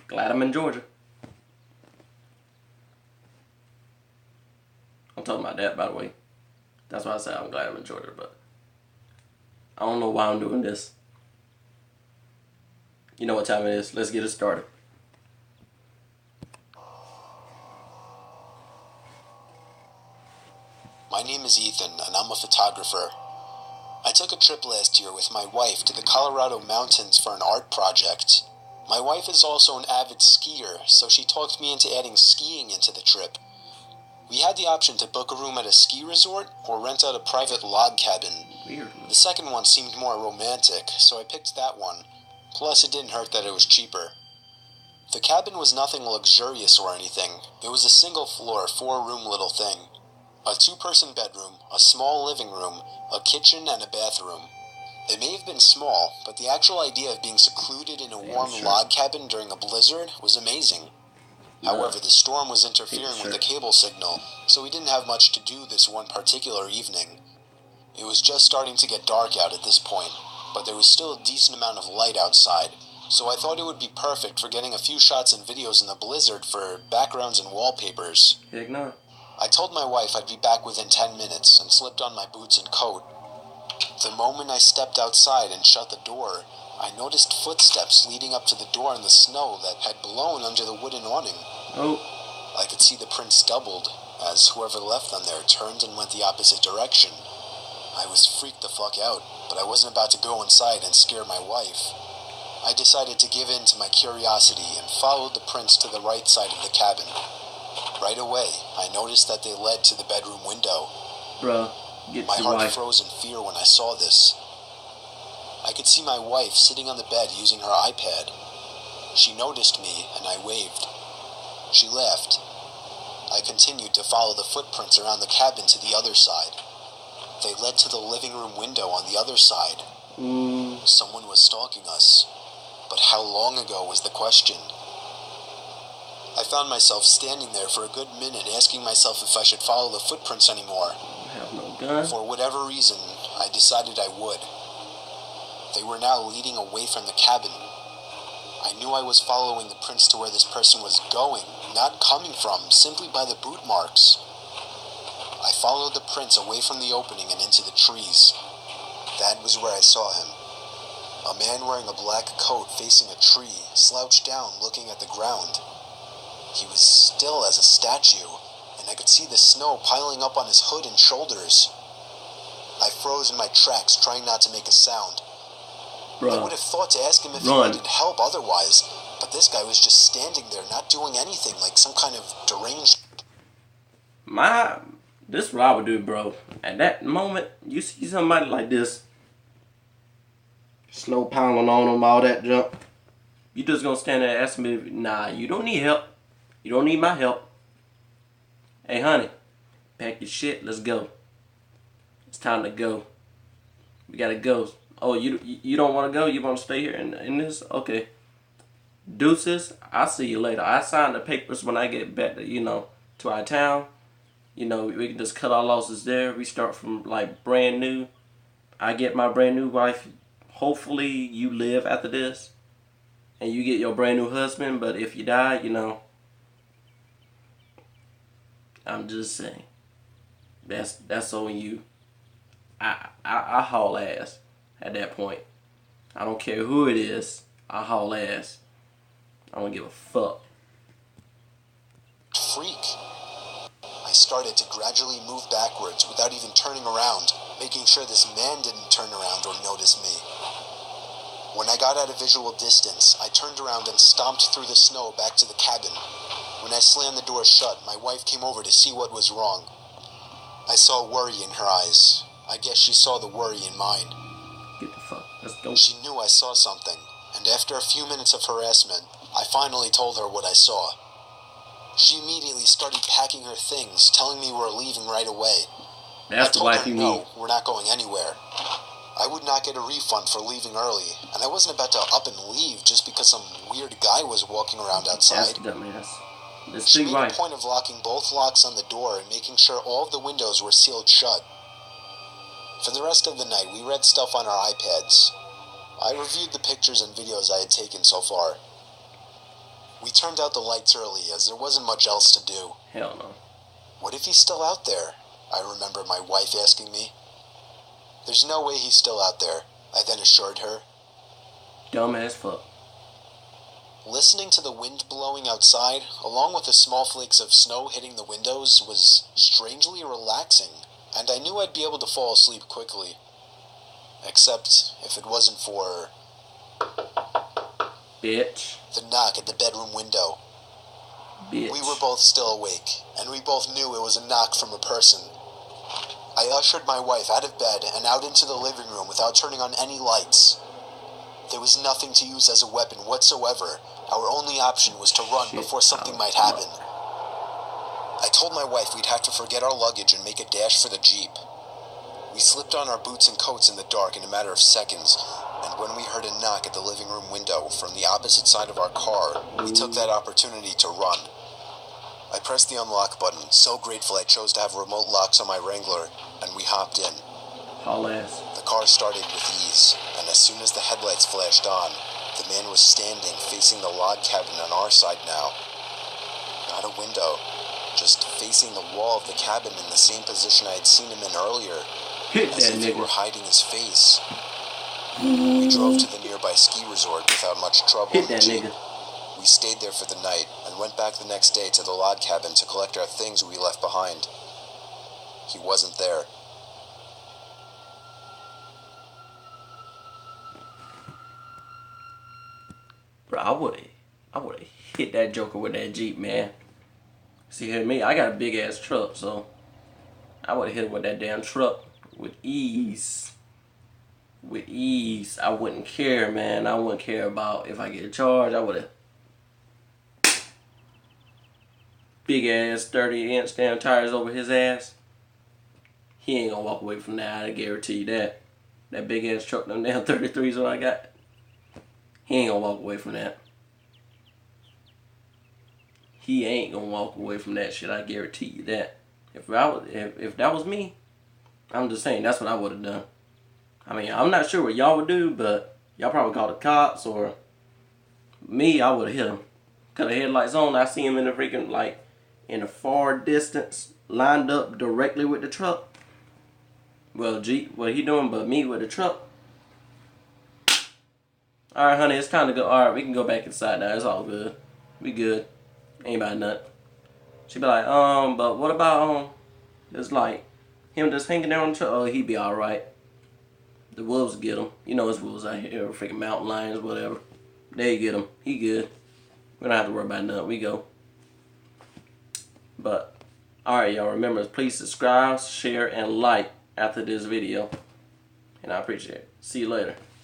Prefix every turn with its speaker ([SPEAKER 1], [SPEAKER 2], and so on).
[SPEAKER 1] Glad I'm in Georgia. I'm talking about that, by the way. That's why I said I'm glad I'm in Georgia, but I don't know why I'm doing this. You know what time it is. Let's get it started.
[SPEAKER 2] My name is Ethan, and I'm a photographer. I took a trip last year with my wife to the Colorado mountains for an art project. My wife is also an avid skier, so she talked me into adding skiing into the trip. We had the option to book a room at a ski resort or rent out a private log cabin.
[SPEAKER 1] Weird.
[SPEAKER 2] The second one seemed more romantic, so I picked that one. Plus, it didn't hurt that it was cheaper. The cabin was nothing luxurious or anything. It was a single-floor, 4-room little thing. A 2-person bedroom, a small living room, a kitchen, and a bathroom. They may have been small, but the actual idea of being secluded in a warm log cabin during a blizzard was amazing. However, the storm was interfering with the cable signal, so we didn't have much to do this one particular evening. It was just starting to get dark out at this point, but there was still a decent amount of light outside, so I thought it would be perfect for getting a few shots and videos in the blizzard for backgrounds and wallpapers.
[SPEAKER 1] Heck no.
[SPEAKER 2] I told my wife I'd be back within 10 minutes and slipped on my boots and coat. The moment I stepped outside and shut the door, I noticed footsteps leading up to the door in the snow that had blown under the wooden awning.
[SPEAKER 1] Oh.
[SPEAKER 2] I could see the prints doubled, as whoever left them there turned and went the opposite direction. I was freaked the fuck out, but I wasn't about to go inside and scare my wife. I decided to give in to my curiosity and followed the prints to the right side of the cabin. Right away, I noticed that they led to the bedroom window.
[SPEAKER 1] Bruh, get
[SPEAKER 2] my
[SPEAKER 1] your
[SPEAKER 2] heart
[SPEAKER 1] wife.
[SPEAKER 2] froze in fear when I saw this. I could see my wife sitting on the bed using her iPad. She noticed me, and I waved. She laughed. I continued to follow the footprints around the cabin to the other side. They led to the living room window on the other side. Someone was stalking us. But how long ago was the question? I found myself standing there for a good minute asking myself if I should follow the footprints anymore.
[SPEAKER 1] I have no gun.
[SPEAKER 2] For whatever reason, I decided I would. They were now leading away from the cabin. I knew I was following the prints to where this person was going, not coming from, simply by the boot marks. I followed the prints away from the opening and into the trees. That was where I saw him. A man wearing a black coat facing a tree, slouched down looking at the ground. He was still as a statue, and I could see the snow piling up on his hood and shoulders. I froze in my tracks, trying not to make a sound.
[SPEAKER 1] Bruh.
[SPEAKER 2] I would have thought to ask him if he needed help otherwise, but this guy was just standing there, not doing anything, like some kind of deranged...
[SPEAKER 1] This is what I would do, bro. At that moment, you see somebody like this, snow piling on them, all that junk, you just gonna stand there and ask me, nah, you don't need help. You don't need my help. Hey, honey, pack your shit, let's go. It's time to go. We gotta go. Oh, you don't want to go? You want to stay here in this? Okay. Deuces, I'll see you later. I sign the papers when I get back to, to our town. We can just cut our losses there. We start from, like, brand new. I get my brand new wife. Hopefully you live after this. And you get your brand new husband. But if you die, I'm just saying. That's on you. I haul ass at that point. I don't care who it is. I haul ass. I don't give a fuck.
[SPEAKER 2] Freak. I started to gradually move backwards without even turning around, making sure this man didn't turn around or notice me. When I got at a visual distance, I turned around and stomped through the snow back to the cabin. When I slammed the door shut, my wife came over to see what was wrong. I saw worry in her eyes. I guess she saw the worry in mine.
[SPEAKER 1] Get the fuck. Let's go.
[SPEAKER 2] She knew I saw something, and after a few minutes of harassment, I finally told her what I saw. She immediately started packing her things, telling me we're leaving right away.
[SPEAKER 1] That's the wife you need.
[SPEAKER 2] No, we're not going anywhere. I would not get a refund for leaving early, and I wasn't about to up and leave just because some weird guy was walking around outside.
[SPEAKER 1] That's dumbass.
[SPEAKER 2] She made a point of locking both locks on the door and making sure all of the windows were sealed shut. For the rest of the night, we read stuff on our iPads. I reviewed the pictures and videos I had taken so far. We turned out the lights early as there wasn't much else to do.
[SPEAKER 1] Hell no.
[SPEAKER 2] What if he's still out there? I remember my wife asking me. There's no way he's still out there, I then assured her.
[SPEAKER 1] Dumb as fuck.
[SPEAKER 2] Listening to the wind blowing outside, along with the small flakes of snow hitting the windows, was strangely relaxing, and I knew I'd be able to fall asleep quickly. Except if it wasn't for...
[SPEAKER 1] Bitch.
[SPEAKER 2] the knock at the bedroom window.
[SPEAKER 1] Bitch.
[SPEAKER 2] We were both still awake, and we both knew it was a knock from a person. I ushered my wife out of bed and out into the living room without turning on any lights. There was nothing to use as a weapon whatsoever. Our only option was to run before something might happen. I told my wife we'd have to forget our luggage and make a dash for the Jeep. We slipped on our boots and coats in the dark in a matter of seconds, and when we heard a knock at the living room window from the opposite side of our car, we took that opportunity to run. I pressed the unlock button, so grateful I chose to have remote locks on my Wrangler, and we hopped in.
[SPEAKER 1] Haul ass.
[SPEAKER 2] The car started with ease, and as soon as the headlights flashed on, the man was standing facing the log cabin on our side now. Not a window, just facing the wall of the cabin in the same position I had seen him in earlier,
[SPEAKER 1] Hit
[SPEAKER 2] as
[SPEAKER 1] that
[SPEAKER 2] if he
[SPEAKER 1] nigga.
[SPEAKER 2] were hiding his face. We drove to the nearby ski resort without much trouble
[SPEAKER 1] Hit
[SPEAKER 2] in the
[SPEAKER 1] that
[SPEAKER 2] Jeep.
[SPEAKER 1] nigga.
[SPEAKER 2] We stayed there for the night and went back the next day to the log cabin to collect our things we left behind. He wasn't there.
[SPEAKER 1] Bro, I would've hit that joker with that Jeep, man. See, here me, I got a big ass truck, so I would've hit him with that damn truck with ease. With ease. I wouldn't care, man. I wouldn't care about if I get charged. I would've big ass 30-inch damn tires over his ass. He ain't gonna walk away from that, I guarantee you that. That big ass truck, them damn 33s what I got. He ain't gonna walk away from that. He ain't gonna walk away from that shit, I guarantee you that. If that was me, I'm just saying that's what I would have done. I mean, I'm not sure what y'all would do, but y'all probably call the cops, or me, I would have hit him. Cut the headlights on, I see him in the freaking, like, in the far distance, lined up directly with the truck. Well, Jeep, what he doing but me with the truck? Alright, honey, it's time to go. Alright, we can go back inside now. It's all good. We good. Ain't about nothing. She be like, but what about, it's like, him just hanging there on the truck? Oh, he be alright. The wolves get him. You know it's wolves out here, freaking mountain lions, whatever. They get him. He good. We don't have to worry about nothing. We go. But, alright, y'all, remember, please subscribe, share, and like after this video. And I appreciate it. See you later.